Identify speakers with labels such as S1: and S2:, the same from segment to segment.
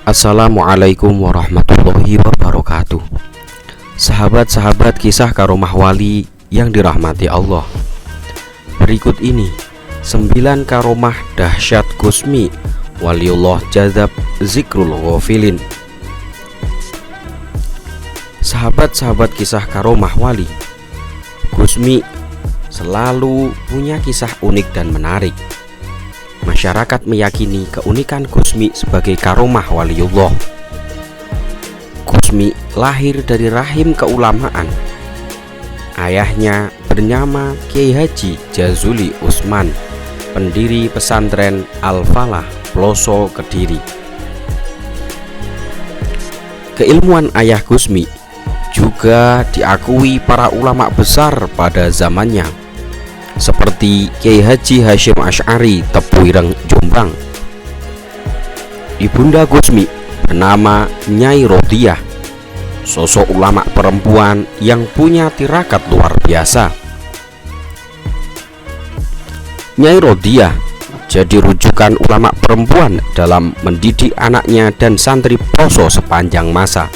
S1: Assalamualaikum warahmatullahi wabarakatuh. Sahabat-sahabat kisah karomah wali yang dirahmati Allah, berikut ini 9 karomah dahsyat Kusmi Waliullah Jadzab Zikrul Ghafilin. Sahabat-sahabat kisah karomah wali, Kusmi selalu punya kisah unik dan menarik. Masyarakat meyakini keunikan Kusmi sebagai karomah waliullah. Kusmi lahir dari rahim keulamaan. Ayahnya bernama Kiai Haji Jazuli Usman, pendiri pesantren Al-Falah, Ploso, Kediri. Keilmuan ayah Kusmi juga diakui para ulama besar pada zamannya, seperti Kiai Haji Hasyim Asy'ari Tepuireng, Jombang. Ibunda Kusmi bernama Nyai Rodiyah, sosok ulama perempuan yang punya tirakat luar biasa. Nyai Rodiyah jadi rujukan ulama perempuan dalam mendidik anaknya dan santri Ploso sepanjang masa.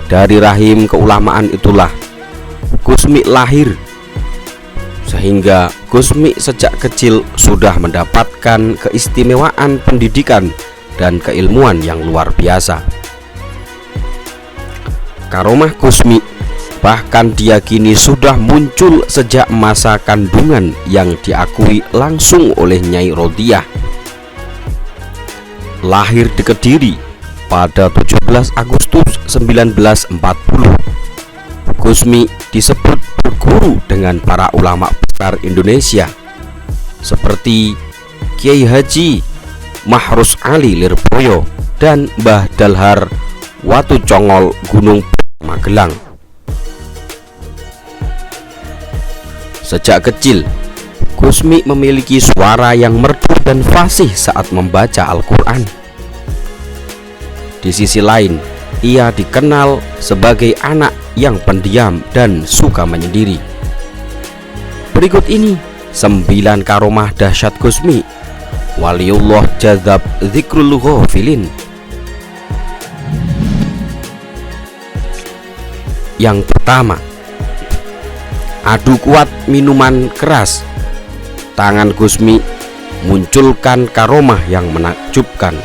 S1: Dari rahim keulamaan itulah Kusmi lahir, sehingga Kusmi sejak kecil sudah mendapatkan keistimewaan pendidikan dan keilmuan yang luar biasa. Karomah Kusmi bahkan diyakini sudah muncul sejak masa kandungan yang diakui langsung oleh Nyai Rodiyah. Lahir di Kediri pada 17 Agustus 1940, Kusmi disebut berguru dengan para ulama besar Indonesia seperti Kiai Haji Mahrus Ali Lirboyo dan Mbah Dalhar Watu Congol Gunung Magelang. Sejak kecil, Kusmi memiliki suara yang merdu dan fasih saat membaca Al-Quran. Di sisi lain, ia dikenal sebagai anak yang pendiam dan suka menyendiri. Berikut ini 9 karomah dahsyat Kusmi Waliullah Jadzab Zikrul Ghafilin. Yang pertama, adu kuat minuman keras. Tangan Kusmi munculkan karomah yang menakjubkan.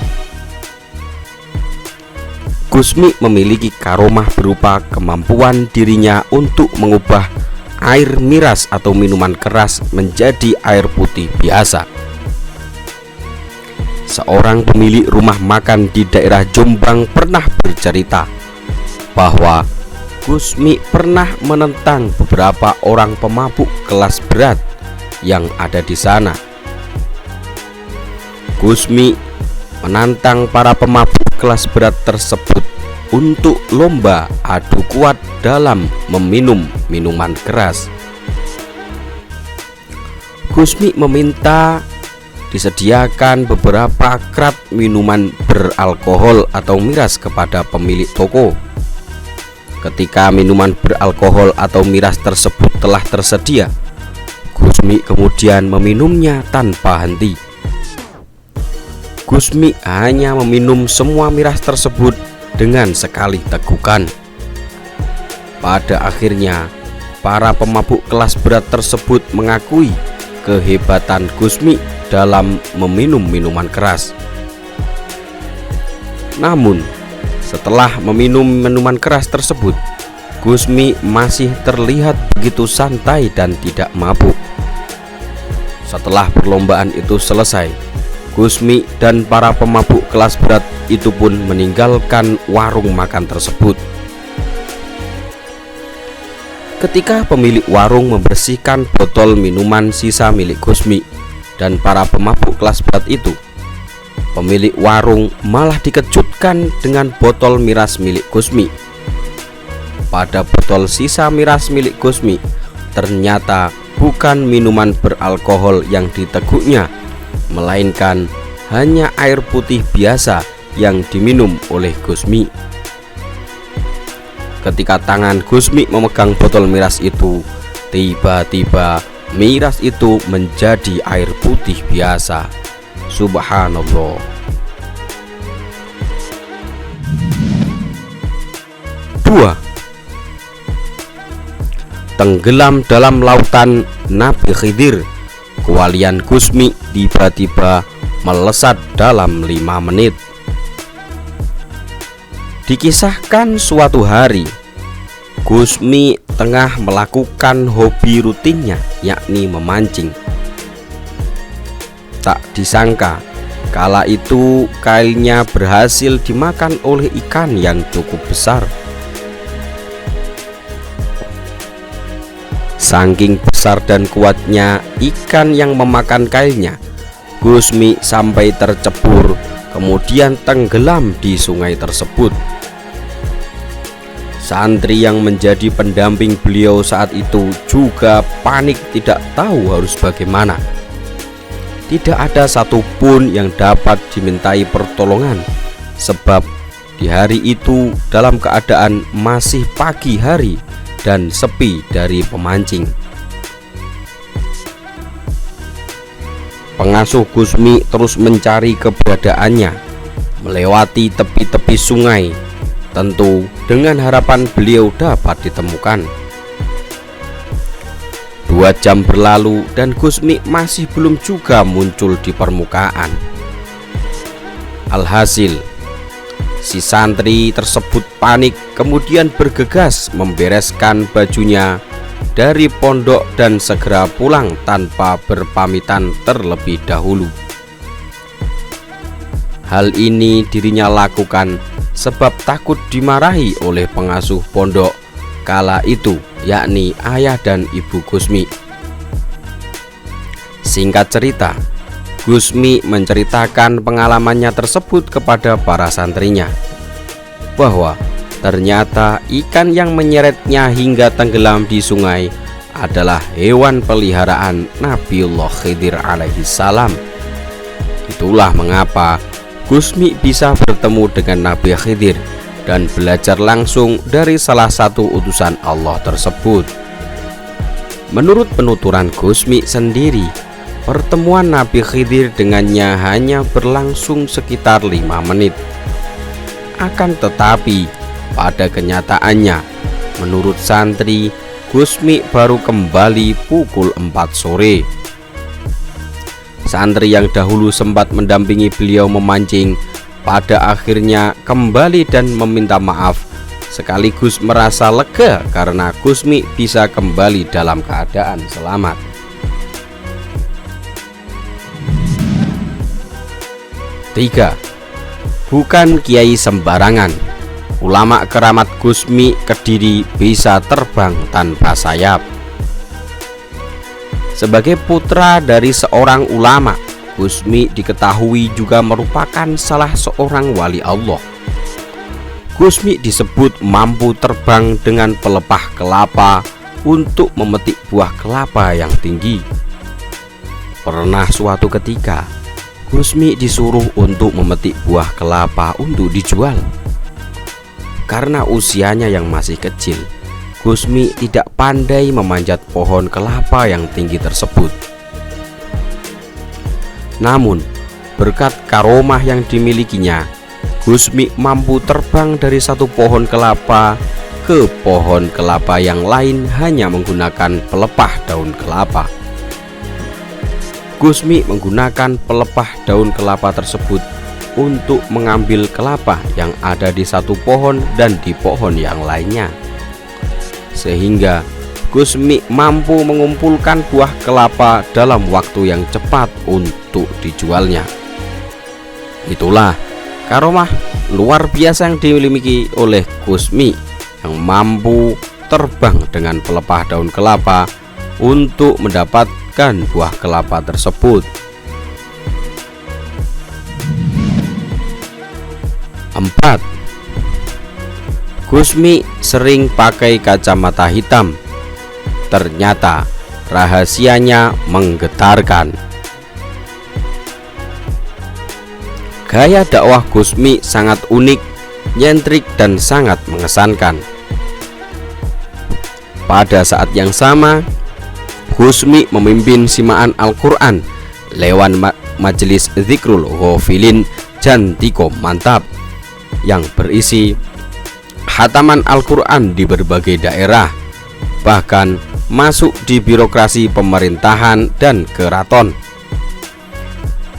S1: Kusmi memiliki karomah berupa kemampuan dirinya untuk mengubah air miras atau minuman keras menjadi air putih biasa. Seorang pemilik rumah makan di daerah Jombang pernah bercerita bahwa Kusmi pernah menentang beberapa orang pemabuk kelas berat yang ada di sana. Kusmi menantang para pemabuk kelas berat tersebut untuk lomba adu kuat dalam meminum minuman keras. Kusmi meminta disediakan beberapa krat minuman beralkohol atau miras kepada pemilik toko. Ketika minuman beralkohol atau miras tersebut telah tersedia, Kusmi kemudian meminumnya tanpa henti. Kusmi hanya meminum semua miras tersebut dengan sekali tegukan. Pada akhirnya, para pemabuk kelas berat tersebut mengakui kehebatan Kusmi dalam meminum minuman keras. Namun, setelah meminum minuman keras tersebut, Kusmi masih terlihat begitu santai dan tidak mabuk. Setelah perlombaan itu selesai, Kusmi dan para pemabuk kelas berat itu pun meninggalkan warung makan tersebut. Ketika pemilik warung membersihkan botol minuman sisa milik Kusmi dan para pemabuk kelas berat itu, pemilik warung malah dikejutkan dengan botol miras milik Kusmi. Pada botol sisa miras milik Kusmi ternyata bukan minuman beralkohol yang diteguknya, melainkan hanya air putih biasa yang diminum oleh Kusmi. Ketika tangan Kusmi memegang botol miras itu, tiba-tiba miras itu menjadi air putih biasa. Subhanallah. kedua, tenggelam dalam lautan Nabi Khidir. Kewalian Gusmi tiba-tiba melesat dalam 5 menit. Dikisahkan suatu hari Gusmi tengah melakukan hobi rutinnya, yakni memancing. Tak disangka kala itu kailnya berhasil dimakan oleh ikan yang cukup besar. Saking besar dan kuatnya ikan yang memakan kailnya, Gusmi sampai tercebur, kemudian tenggelam di sungai tersebut. Santri yang menjadi pendamping beliau saat itu juga panik, tidak tahu harus bagaimana. Tidak ada satupun yang dapat dimintai pertolongan, sebab di hari itu dalam keadaan masih pagi hari dan sepi dari pemancing. Pengasuh Gusmi terus mencari keberadaannya, melewati tepi-tepi sungai, tentu dengan harapan beliau dapat ditemukan. 2 jam berlalu dan Gusmi masih belum juga muncul di permukaan. Alhasil, si santri tersebut panik, kemudian bergegas membereskan bajunya dari pondok dan segera pulang tanpa berpamitan terlebih dahulu. Hal ini dirinya lakukan sebab takut dimarahi oleh pengasuh pondok kala itu, yakni ayah dan ibu Gusmi. Singkat cerita, Gusmi menceritakan pengalamannya tersebut kepada para santrinya, bahwa ternyata ikan yang menyeretnya hingga tenggelam di sungai adalah hewan peliharaan Nabiullah Khidir alaihissalam. Itulah mengapa Gusmi bisa bertemu dengan Nabi Khidir dan belajar langsung dari salah satu utusan Allah tersebut. Menurut penuturan Gusmi sendiri, pertemuan Nabi Khidir dengannya hanya berlangsung sekitar 5 menit. Akan tetapi pada kenyataannya, menurut santri, Gusmi baru kembali pukul 4 sore. Santri yang dahulu sempat mendampingi beliau memancing pada akhirnya kembali dan meminta maaf, sekaligus merasa lega karena Gusmi bisa kembali dalam keadaan selamat. Tiga, bukan kiai sembarangan. Ulama keramat Gusmi Kediri bisa terbang tanpa sayap. Sebagai putra dari seorang ulama, Gusmi diketahui juga merupakan salah seorang wali Allah. Gusmi disebut mampu terbang dengan pelepah kelapa untuk memetik buah kelapa yang tinggi. Pernah suatu ketika, Gusmi disuruh untuk memetik buah kelapa untuk dijual. Karena usianya yang masih kecil, Gusmi tidak pandai memanjat pohon kelapa yang tinggi tersebut. Namun, berkat karomah yang dimilikinya, Gusmi mampu terbang dari satu pohon kelapa ke pohon kelapa yang lain hanya menggunakan pelepah daun kelapa. Gusmi menggunakan pelepah daun kelapa tersebut untuk mengambil kelapa yang ada di satu pohon dan di pohon yang lainnya, sehingga Gusmi mampu mengumpulkan buah kelapa dalam waktu yang cepat untuk dijualnya. Itulah karomah luar biasa yang dimiliki oleh Gusmi, yang mampu terbang dengan pelepah daun kelapa untuk mendapatkan buah kelapa tersebut. 4. Gusmi sering pakai kacamata hitam. Ternyata rahasianya menggetarkan. Gaya dakwah Gusmi sangat unik, nyentrik dan sangat mengesankan. Pada saat yang sama, Gusmi memimpin simaan Al-Quran lewat majelis Zikrul Ghafilin Jantikom Mantap yang berisi penghataman Al-Quran di berbagai daerah, bahkan masuk di birokrasi pemerintahan dan keraton.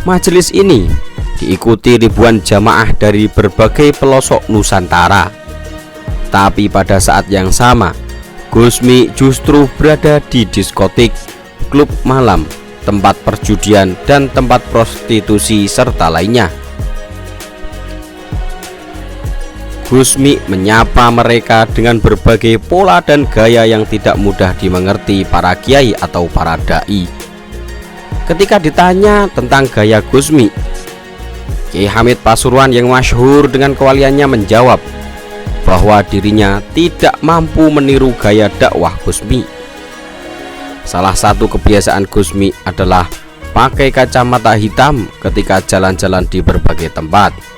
S1: Majelis ini diikuti ribuan jamaah dari berbagai pelosok Nusantara. Tapi pada saat yang sama, Gusmi justru berada di diskotik, klub malam, tempat perjudian, dan tempat prostitusi serta lainnya. Gusmi menyapa mereka dengan berbagai pola dan gaya yang tidak mudah dimengerti para kiai atau para dai. Ketika ditanya tentang gaya Gusmi, Kiai Hamid Pasuruan yang masyhur dengan kewaliannya menjawab bahwa dirinya tidak mampu meniru gaya dakwah Gusmi. Salah satu kebiasaan Gusmi adalah pakai kacamata hitam ketika jalan-jalan di berbagai tempat.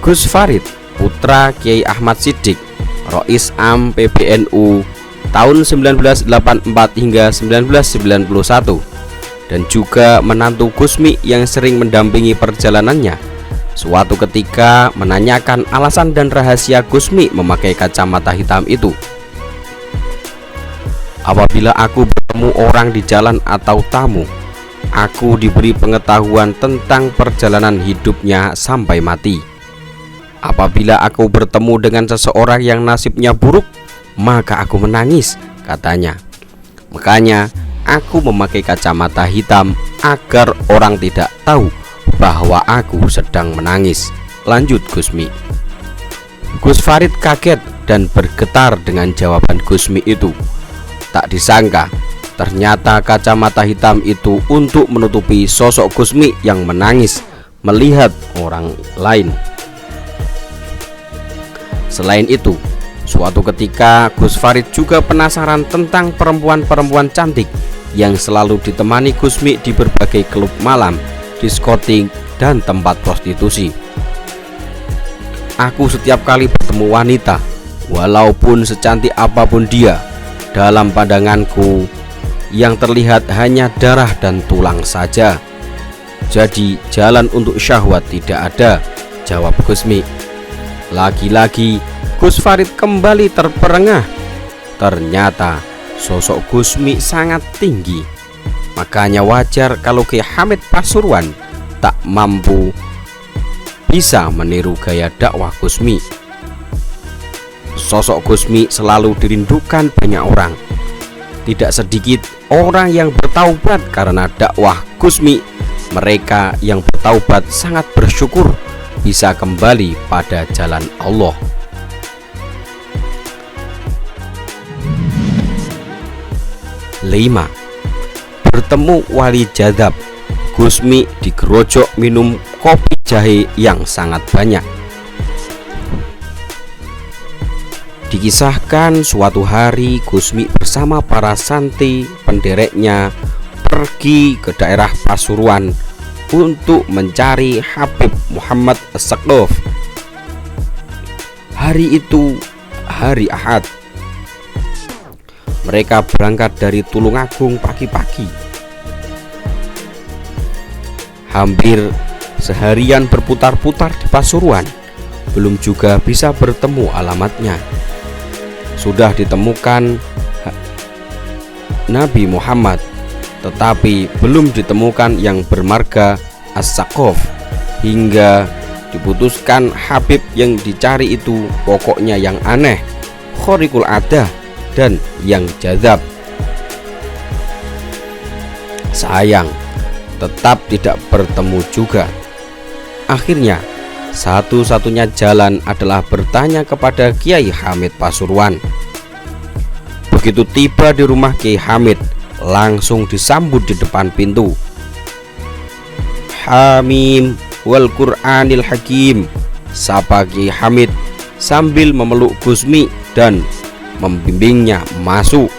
S1: Gus Farid, putra Kiai Ahmad Siddiq, Rois Am PBNU tahun 1984 hingga 1991, dan juga menantu Gusmi yang sering mendampingi perjalanannya, suatu ketika menanyakan alasan dan rahasia Gusmi memakai kacamata hitam itu. Apabila aku bertemu orang di jalan atau tamu, aku diberi pengetahuan tentang perjalanan hidupnya sampai mati. Apabila aku bertemu dengan seseorang yang nasibnya buruk, maka aku menangis, katanya. Makanya aku memakai kacamata hitam agar orang tidak tahu bahwa aku sedang menangis, lanjut Gusmi. Gus Farid kaget dan bergetar dengan jawaban Gusmi itu. Tak disangka, ternyata kacamata hitam itu untuk menutupi sosok Gusmi yang menangis melihat orang lain. Selain itu, suatu ketika Gus Farid juga penasaran tentang perempuan-perempuan cantik yang selalu ditemani Gusmi di berbagai klub malam, diskotik, dan tempat prostitusi. Aku setiap kali bertemu wanita, walaupun secantik apapun dia, dalam pandanganku yang terlihat hanya darah dan tulang saja. Jadi jalan untuk syahwat tidak ada, jawab Gusmi. Lagi-lagi Gus Farid kembali terperengah. Ternyata sosok Gusmi sangat tinggi. Makanya wajar kalau Kiai Hamid Pasuruan tak mampu bisa meniru gaya dakwah Gusmi. Sosok Gusmi selalu dirindukan banyak orang. Tidak sedikit orang yang bertaubat karena dakwah Gusmi. Mereka yang bertaubat sangat bersyukur bisa kembali pada jalan Allah. Lima, bertemu wali jadab. Gusmi digerojok minum kopi jahe yang sangat banyak. Dikisahkan suatu hari Gusmi bersama para santri pendereknya pergi ke daerah Pasuruan untuk mencari Habib Muhammad As-Sakdov. Hari itu hari Ahad. Mereka berangkat dari Tulungagung pagi-pagi. Hampir seharian berputar-putar di Pasuruan, belum juga bisa bertemu alamatnya. Sudah ditemukan Nabi Muhammad, tetapi belum ditemukan yang bermarga As-Sakdov. Hingga diputuskan Habib yang dicari itu pokoknya yang aneh, khorikul adah, dan yang jadzab. Sayang, tetap tidak bertemu juga. Akhirnya satu-satunya jalan adalah bertanya kepada Kiai Hamid Pasuruan. Begitu tiba di rumah Kiai Hamid, langsung disambut di depan pintu. Hamim wal Qur'anil Hakim, sapa Kiai Hamid sambil memeluk Gusmi dan membimbingnya masuk.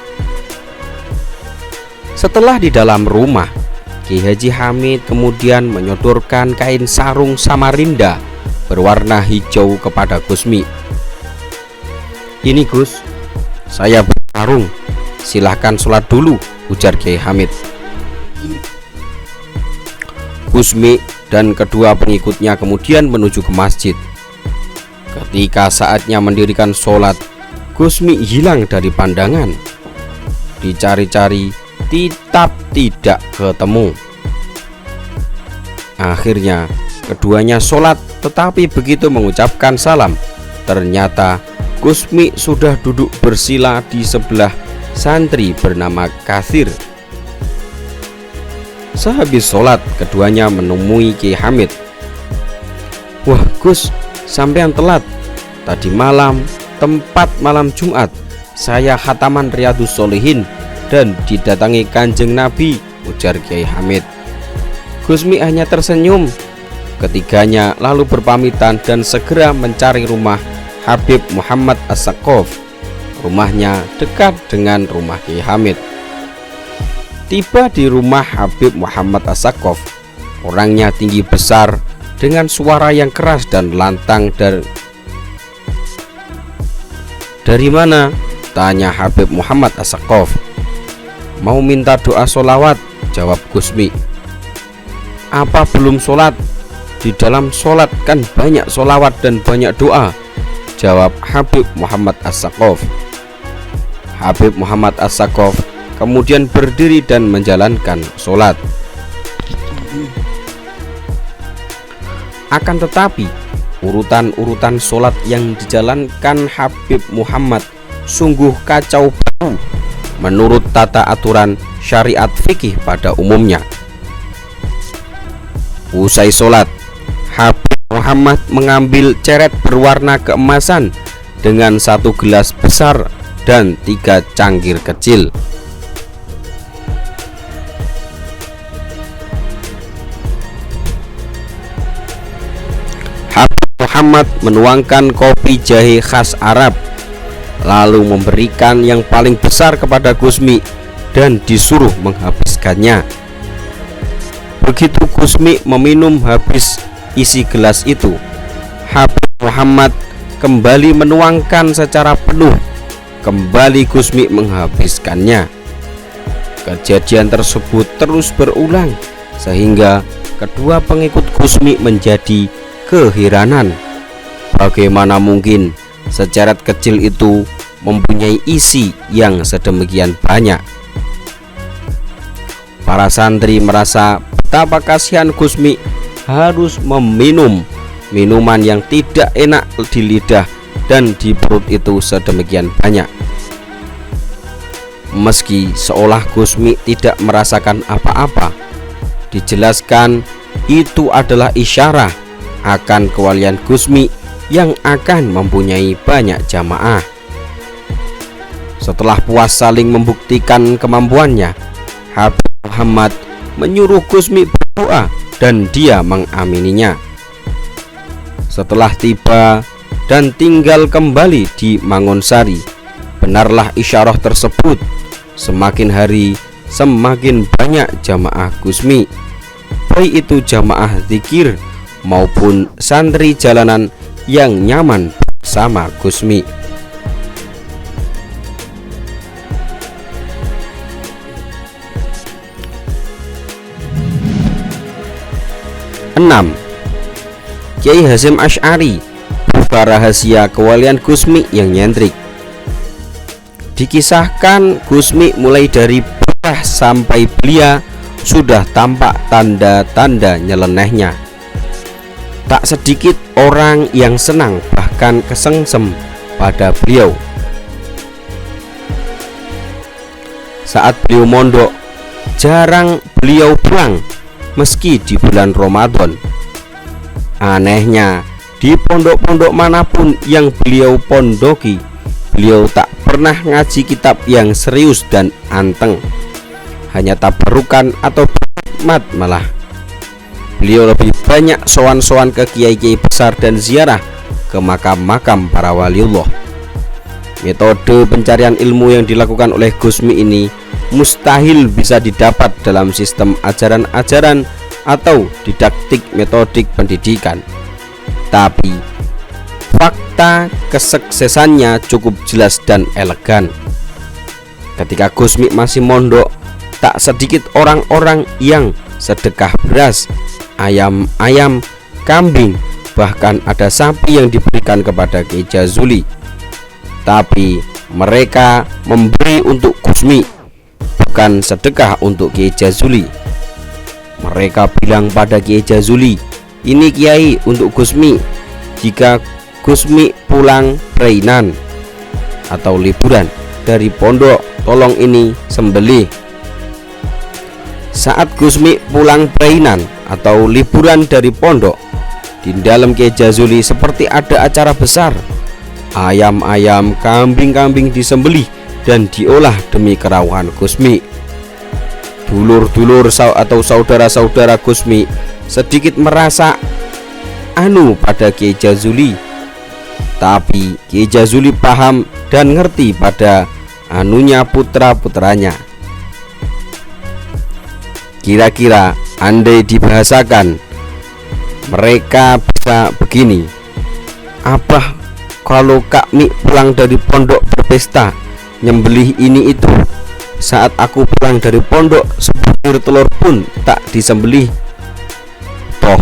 S1: Setelah di dalam rumah, Ki Haji Hamid kemudian menyodorkan kain sarung Samarinda berwarna hijau kepada Gusmi. Ini Gus, saya bersarung, silahkan sholat dulu, ujar Kiai Hamid. Gusmi dan kedua pengikutnya kemudian menuju ke masjid. Ketika saatnya mendirikan sholat, Gusmi hilang dari pandangan. Dicari-cari, tetap tidak ketemu. Akhirnya keduanya sholat, tetapi begitu mengucapkan salam, ternyata Gusmi sudah duduk bersila di sebelah santri bernama Kathir. Sehabis sholat, keduanya menemui Kiai Hamid. "Wah Gus, sampean telat. Tadi malam, tempat malam Jumat, saya khataman Riyadhus Sholihin dan didatangi Kanjeng Nabi," ujar Kiai Hamid. Gusmi hanya tersenyum. Ketiganya lalu berpamitan dan segera mencari rumah Habib Muhammad As-Saqqaf. Rumahnya dekat dengan rumah Kiai Hamid. Tiba di rumah Habib Muhammad As-Saqqaf. Orangnya tinggi besar dengan suara yang keras dan lantang. Dari mana? Tanya Habib Muhammad As-Saqqaf. "Mau minta doa sholawat," jawab Gusmi. "Apa belum sholat? Di dalam sholat kan banyak sholawat dan banyak doa," jawab Habib Muhammad As-Saqqaf. Habib Muhammad As-Saqqaf kemudian berdiri dan menjalankan sholat. Akan tetapi urutan-urutan sholat yang dijalankan Habib Muhammad sungguh kacau balau menurut tata aturan syariat fikih pada umumnya. Usai sholat, Habib Muhammad mengambil ceret berwarna keemasan dengan 1 gelas besar dan 3 cangkir kecil. Habib Muhammad menuangkan kopi jahe khas Arab, lalu memberikan yang paling besar kepada Gusmi dan disuruh menghabiskannya. Begitu Gusmi meminum habis isi gelas itu, Habib Muhammad kembali menuangkan secara penuh. Kembali Gusmi menghabiskannya. Kejadian tersebut terus berulang sehingga kedua pengikut Gusmi menjadi keheranan. Bagaimana mungkin seceret kecil itu mempunyai isi yang sedemikian banyak? Para santri merasa betapa kasihan Gusmi harus meminum minuman yang tidak enak di lidah dan di perut itu sedemikian banyak. Meski seolah Gusmi tidak merasakan apa-apa, dijelaskan itu adalah isyarat akan kewalian Gusmi yang akan mempunyai banyak jamaah. Setelah puas saling membuktikan kemampuannya, Habib Muhammad menyuruh Gusmi berdoa dan dia mengamininya. Setelah tiba dan tinggal kembali di Mangonsari, benarlah isyarah tersebut. Semakin hari semakin banyak jamaah Gusmi, baik itu jamaah zikir maupun santri jalanan yang nyaman bersama Gusmi. Enam, Kiai Hasyim Asy'ari buka rahasia kewalian Gusmi yang nyentrik. Dikisahkan Gusmi mulai dari bedah sampai belia sudah tampak tanda-tanda nyelenehnya. Tak sedikit orang yang senang bahkan kesengsem pada beliau. Saat beliau mondok, jarang beliau pulang meski di bulan Ramadan. Anehnya, di pondok-pondok manapun yang beliau pondoki, beliau tak pernah ngaji kitab yang serius dan anteng, hanya tabarukan atau berkhidmat malah. Beliau lebih banyak sowan-sowan ke kiai-kiai besar dan ziarah ke makam-makam para waliullah. Metode pencarian ilmu yang dilakukan oleh Gusmi ini mustahil bisa didapat dalam sistem ajaran-ajaran atau didaktik metodik pendidikan. Tapi fakta kesuksesannya cukup jelas dan elegan. Ketika Gusmi masih mondok, tak sedikit orang-orang yang sedekah beras ayam-ayam, kambing, bahkan ada sapi yang diberikan kepada Kiai Jazuli. Tapi mereka memberi untuk Gusmi, bukan sedekah untuk Kiai Jazuli. Mereka bilang pada Kiai Jazuli, "Ini Kiai untuk Gusmi. Jika Gusmi pulang Preinan atau liburan dari pondok, tolong ini sembelih." Saat Gusmi pulang Preinan atau liburan dari pondok, di dalam Kiai Jazuli seperti ada acara besar. Ayam-ayam, kambing-kambing disembelih dan diolah demi kerawuhan Gusmi. Dulur-dulur atau saudara-saudara Gusmi sedikit merasa anu pada Kiai Jazuli, tapi Kiai Jazuli paham dan ngerti pada anunya putra-putranya. Kira-kira andai dibahasakan, mereka bisa begini: "Abah, kalau Kak Mi pulang dari pondok berpesta, nyembelih ini itu. Saat aku pulang dari pondok, sebutir telur pun tak disembelih. Toh,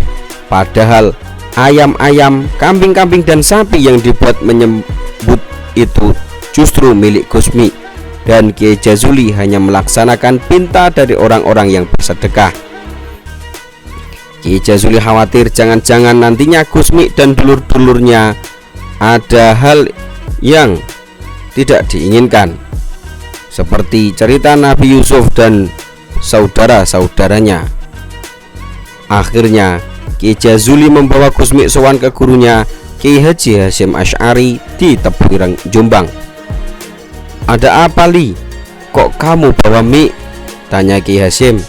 S1: padahal ayam-ayam, kambing-kambing dan sapi yang dibuat menyebut itu justru milik Gusmi, dan Kiai Jazuli hanya melaksanakan pinta dari orang-orang yang bersedekah." Kiai Jazuli khawatir jangan-jangan nantinya Gusmi dan dulur-dulurnya ada hal yang tidak diinginkan, seperti cerita Nabi Yusuf dan saudara-saudaranya. Akhirnya Kiai Jazuli membawa Gusmi sowan ke gurunya Kiai Haji Hasyim Asy'ari di Tebuireng, Jombang. "Ada apa, Li? Kok kamu bawa mie?" tanya Kiai Hasyim.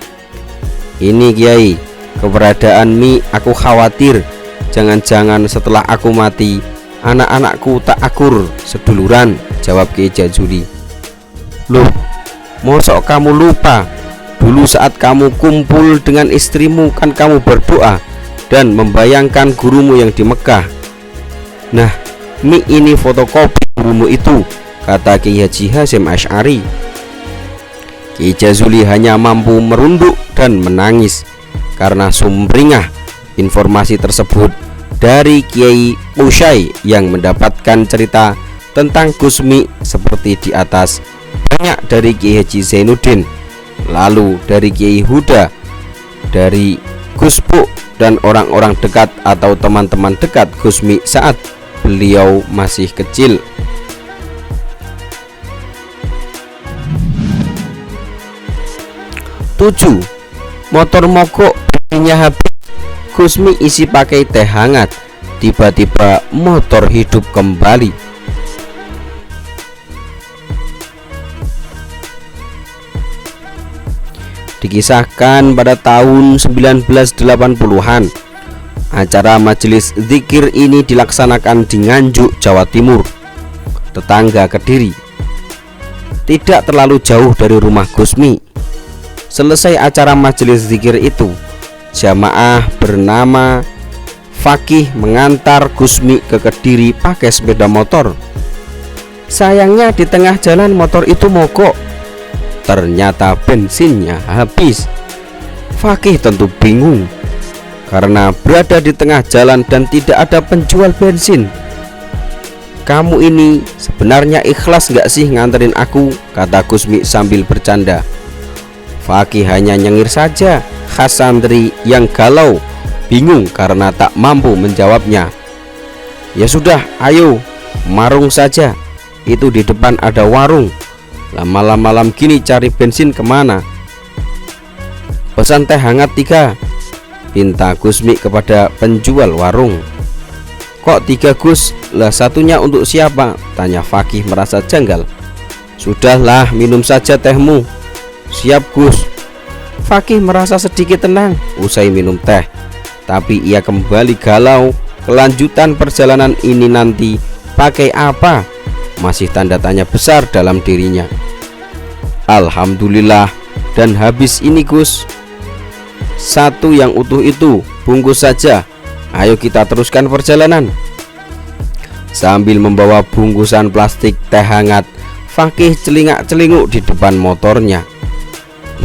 S1: "Ini Kiai, keberadaan mie aku khawatir jangan-jangan setelah aku mati anak-anakku tak akur seduluran," jawab Kiai Jazuli. "Loh, mosok kamu lupa? Dulu saat kamu kumpul dengan istrimu kan kamu berdoa dan membayangkan gurumu yang di Mekah. Nah, mie ini fotokopi gurumu itu," kata Kiai Haji Hasyim Asy'ari. Kiai Jazuli hanya mampu merunduk dan menangis karena sumringah informasi tersebut dari Kiai Usyai yang mendapatkan cerita tentang Gusmi seperti di atas, banyak dari Kiai Haji Zainuddin, lalu dari Kiai Huda, dari Guspu dan orang-orang dekat atau teman-teman dekat Gusmi saat beliau masih kecil. 7. Motor mogok bensinnya habis, Gusmi isi pakai teh hangat, tiba-tiba motor hidup kembali. Dikisahkan pada tahun 1980-an, acara majelis zikir ini dilaksanakan di Nganjuk, Jawa Timur, tetangga Kediri, tidak terlalu jauh dari rumah Gusmi. Selesai acara majelis zikir itu, jamaah bernama Fakih mengantar Gusmi ke Kediri pakai sepeda motor. Sayangnya di tengah jalan motor itu mogok. Ternyata bensinnya habis. Fakih tentu bingung karena berada di tengah jalan dan tidak ada penjual bensin. "Kamu ini sebenarnya ikhlas gak sih nganterin aku?" kata Gusmi sambil bercanda. Fakih hanya nyengir saja, khas santri yang galau, bingung karena tak mampu menjawabnya. "Ya sudah, ayo marung saja, itu di depan ada warung. Lah malam-malam gini cari bensin kemana?" "Pesan teh hangat 3, pinta Gusmi kepada penjual warung. "Kok 3 Gus? Lah satunya untuk siapa?" tanya Fakih merasa janggal. "Sudahlah, minum saja tehmu." "Siap Gus." Fakih merasa sedikit tenang usai minum teh, tapi ia kembali galau. Kelanjutan perjalanan ini nanti pakai apa? Masih tanda tanya besar dalam dirinya. "Alhamdulillah, dan habis ini Gus. 1 yang utuh itu, bungkus saja. Ayo kita teruskan perjalanan." Sambil membawa bungkusan plastik teh hangat, Fakih celingak-celinguk di depan motornya.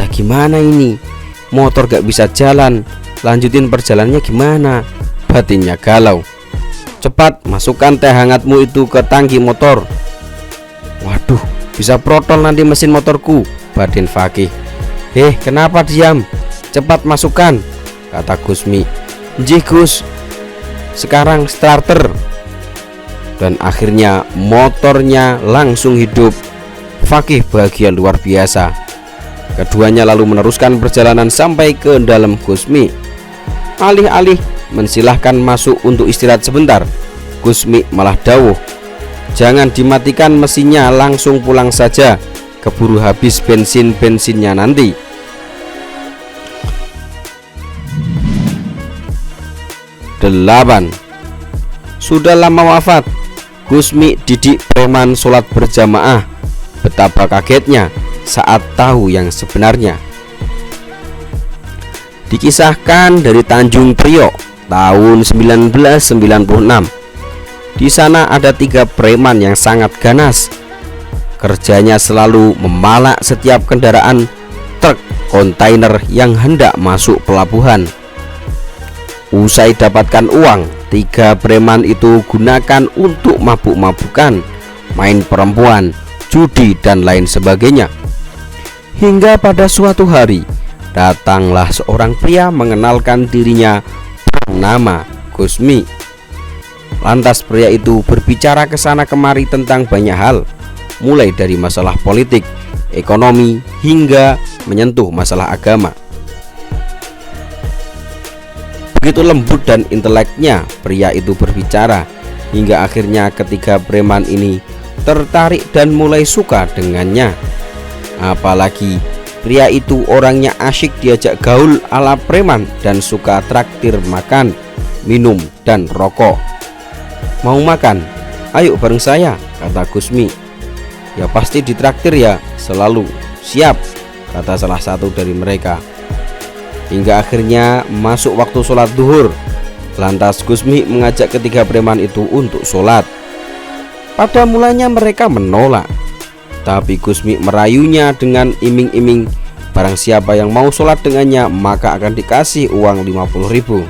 S1: "Lah gimana ini? Motor gak bisa jalan, lanjutin perjalanannya gimana? Batinnya galau. Cepat masukkan teh hangatmu itu ke tangki motor. Waduh, bisa protol nanti mesin motorku, batin Fakih. Kenapa diam? Cepat masukkan, kata Gusmi. Nggih Gus, sekarang starter. Dan akhirnya motornya langsung hidup. Fakih bahagia luar biasa. Keduanya lalu meneruskan perjalanan sampai ke dalam Gusmi. Alih-alih mensilahkan masuk untuk istirahat sebentar, Gusmi malah dawuh, jangan dimatikan mesinnya, langsung pulang saja, keburu habis bensinnya nanti. Delapan. Sudah lama wafat, Gusmi didik preman sholat berjamaah. Betapa kagetnya saat tahu yang sebenarnya. Dikisahkan dari Tanjung Priok tahun 1996. Di sana ada 3 preman yang sangat ganas. Kerjanya selalu memalak setiap kendaraan truk kontainer yang hendak masuk pelabuhan. Usai dapatkan uang, 3 preman itu gunakan untuk mabuk-mabukan, main perempuan, judi dan lain sebagainya. Hingga pada suatu hari datanglah seorang pria mengenalkan dirinya bernama Gusmi. Lantas pria itu berbicara ke sana kemari tentang banyak hal, mulai dari masalah politik, ekonomi, hingga menyentuh masalah agama. Begitu lembut dan inteleknya pria itu berbicara, hingga akhirnya ketiga preman ini tertarik dan mulai suka dengannya. Apalagi pria itu orangnya asyik diajak gaul ala preman dan suka traktir makan, minum, dan rokok. Mau makan? Ayo bareng saya, kata Gusmi. Ya pasti ditraktir ya, selalu siap, kata salah satu dari mereka. Hingga akhirnya masuk waktu sholat duhur. Lantas Gusmi mengajak ketiga preman itu untuk sholat. Pada mulanya mereka menolak, tapi Gusmi merayunya dengan iming-iming, barang siapa yang mau sholat dengannya maka akan dikasih uang 50.000.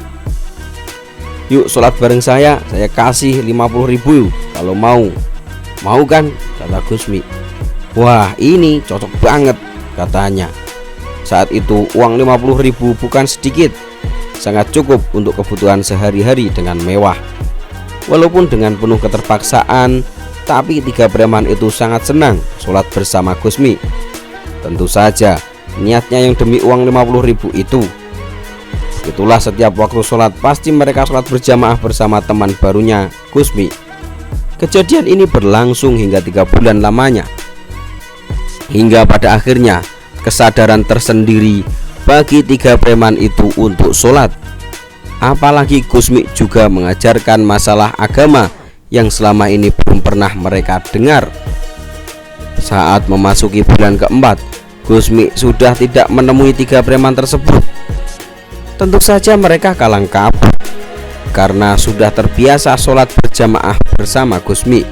S1: Yuk sholat bareng saya kasih 50.000 kalau mau. Mau kan, kata Gusmi. Wah ini cocok banget, katanya. Saat itu uang 50.000 bukan sedikit, sangat cukup untuk kebutuhan sehari-hari dengan mewah. Walaupun dengan penuh keterpaksaan, tapi 3 preman itu sangat senang sholat bersama Gusmi. Tentu saja niatnya yang demi uang 50.000 itu. Itulah setiap waktu sholat pasti mereka sholat berjamaah bersama teman barunya Gusmi. Kejadian ini berlangsung hingga 3 bulan lamanya. Hingga pada akhirnya kesadaran tersendiri bagi 3 preman itu untuk sholat. Apalagi Gusmi juga mengajarkan masalah agama yang selama ini belum pernah mereka dengar. Saat memasuki bulan keempat, Gusmi sudah tidak menemui 3 preman tersebut. Tentu saja mereka kalang kabut karena sudah terbiasa sholat berjamaah bersama Gusmi.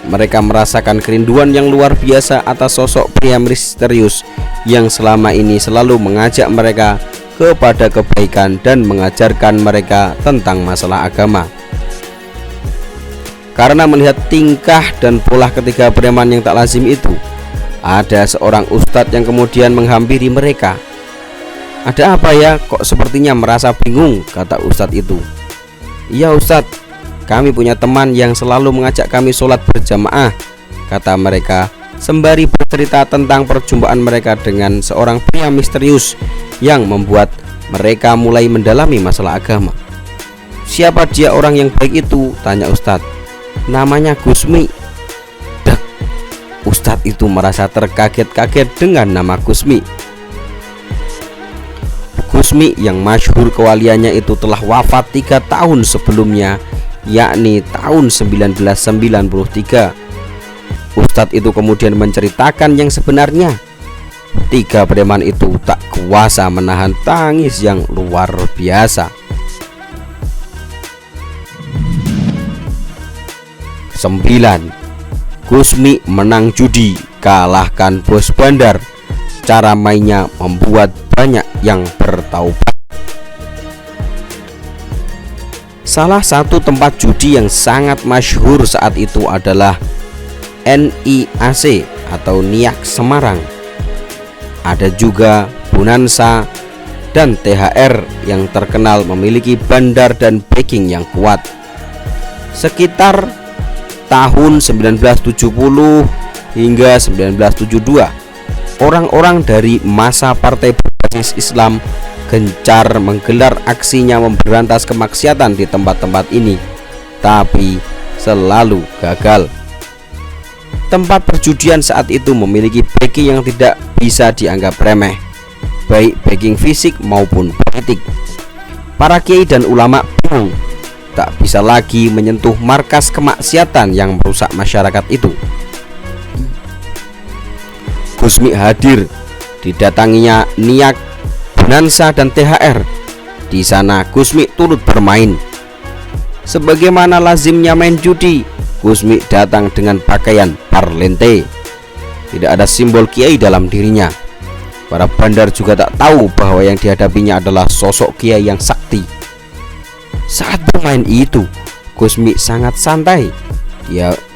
S1: Mereka merasakan kerinduan yang luar biasa atas sosok pria misterius yang selama ini selalu mengajak mereka kepada kebaikan dan mengajarkan mereka tentang masalah agama. Karena melihat tingkah dan pola ketiga preman yang tak lazim itu, ada seorang ustadz yang kemudian menghampiri mereka. Ada apa ya, kok sepertinya merasa bingung, kata ustadz itu. Iya ustadz, kami punya teman yang selalu mengajak kami sholat berjamaah, kata mereka sembari bercerita tentang perjumpaan mereka dengan seorang pria misterius yang membuat mereka mulai mendalami masalah agama. Siapa dia orang yang baik itu, tanya ustadz. Namanya Gusmi. Dak, ustadz itu merasa terkaget-kaget dengan nama Gusmi. Gusmi yang masyhur kewaliannya itu telah wafat 3 tahun sebelumnya, yakni tahun 1993. Ustadz itu kemudian menceritakan yang sebenarnya. 3 preman itu tak kuasa menahan tangis yang luar biasa. 9. Gusmi menang judi, kalahkan bos bandar. Cara mainnya membuat banyak yang bertaubat. Salah satu tempat judi yang sangat masyhur saat itu adalah NIAC atau NIAC Semarang. Ada juga Bonansa dan THR yang terkenal memiliki bandar dan backing yang kuat. Sekitar tahun 1970 hingga 1972, orang-orang dari masa partai berbasis Islam gencar menggelar aksinya memberantas kemaksiatan di tempat-tempat ini, tapi selalu gagal. Tempat perjudian saat itu memiliki backing yang tidak bisa dianggap remeh, baik backing fisik maupun politik. Para kiai dan ulama bingung, tak bisa lagi menyentuh markas kemaksiatan yang merusak masyarakat itu. Gusmi hadir, didatanginya NIAC, Bonansa dan THR. Di sana Gusmi turut bermain. Sebagaimana lazimnya main judi, Gusmi datang dengan pakaian parlente. Tidak ada simbol kiai dalam dirinya. Para bandar juga tak tahu bahwa yang dihadapinya adalah sosok kiai yang sakti. Saat bermain itu, Gusmi sangat santai.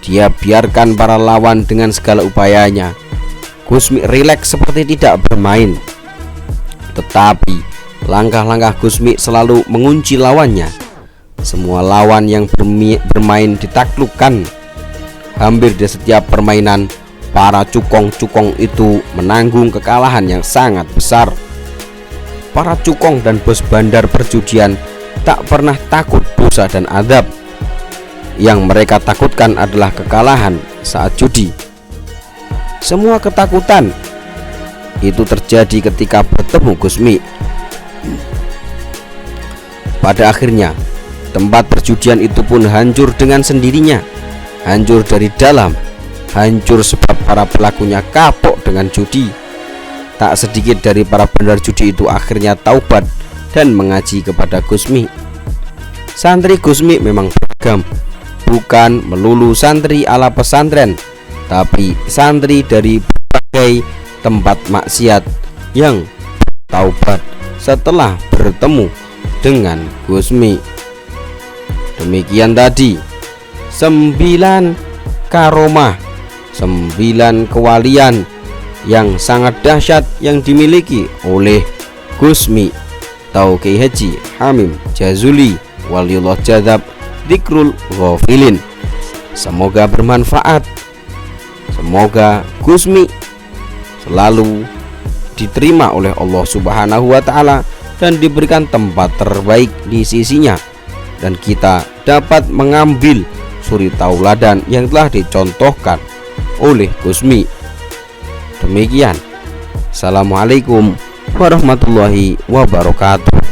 S1: Dia biarkan para lawan dengan segala upayanya. Gusmi rileks seperti tidak bermain. Tetapi langkah-langkah Gusmi selalu mengunci lawannya. Semua lawan yang bermain ditaklukkan. Hampir di setiap permainan, para cukong-cukong itu menanggung kekalahan yang sangat besar. Para cukong dan bos bandar perjudian tak pernah takut dosa dan adab. Yang mereka takutkan adalah kekalahan saat judi. Semua ketakutan itu terjadi ketika bertemu Gusmi. Pada akhirnya, tempat perjudian itu pun hancur dengan sendirinya. Hancur dari dalam, hancur sebab para pelakunya kapok dengan judi. Tak sedikit dari para bandar judi itu akhirnya taubat dan mengaji kepada Gusmi. Santri Gusmi memang beragam, bukan melulu santri ala pesantren, tapi santri dari berbagai tempat maksiat yang taubat setelah bertemu dengan Gusmi. Demikian tadi 9 karomah, 9 kewalian yang sangat dahsyat yang dimiliki oleh Gusmi atau Kiai Haji Hamim Jazuli Waliullah Jadab Dzikrul Ghafilin. Semoga bermanfaat. Semoga Gusmi selalu diterima oleh Allah Subhanahu wa Ta'ala dan diberikan tempat terbaik di sisinya, dan kita dapat mengambil suri tauladan yang telah dicontohkan oleh Gusmi. Demikian. Assalamualaikum warahmatullahi wabarakatuh.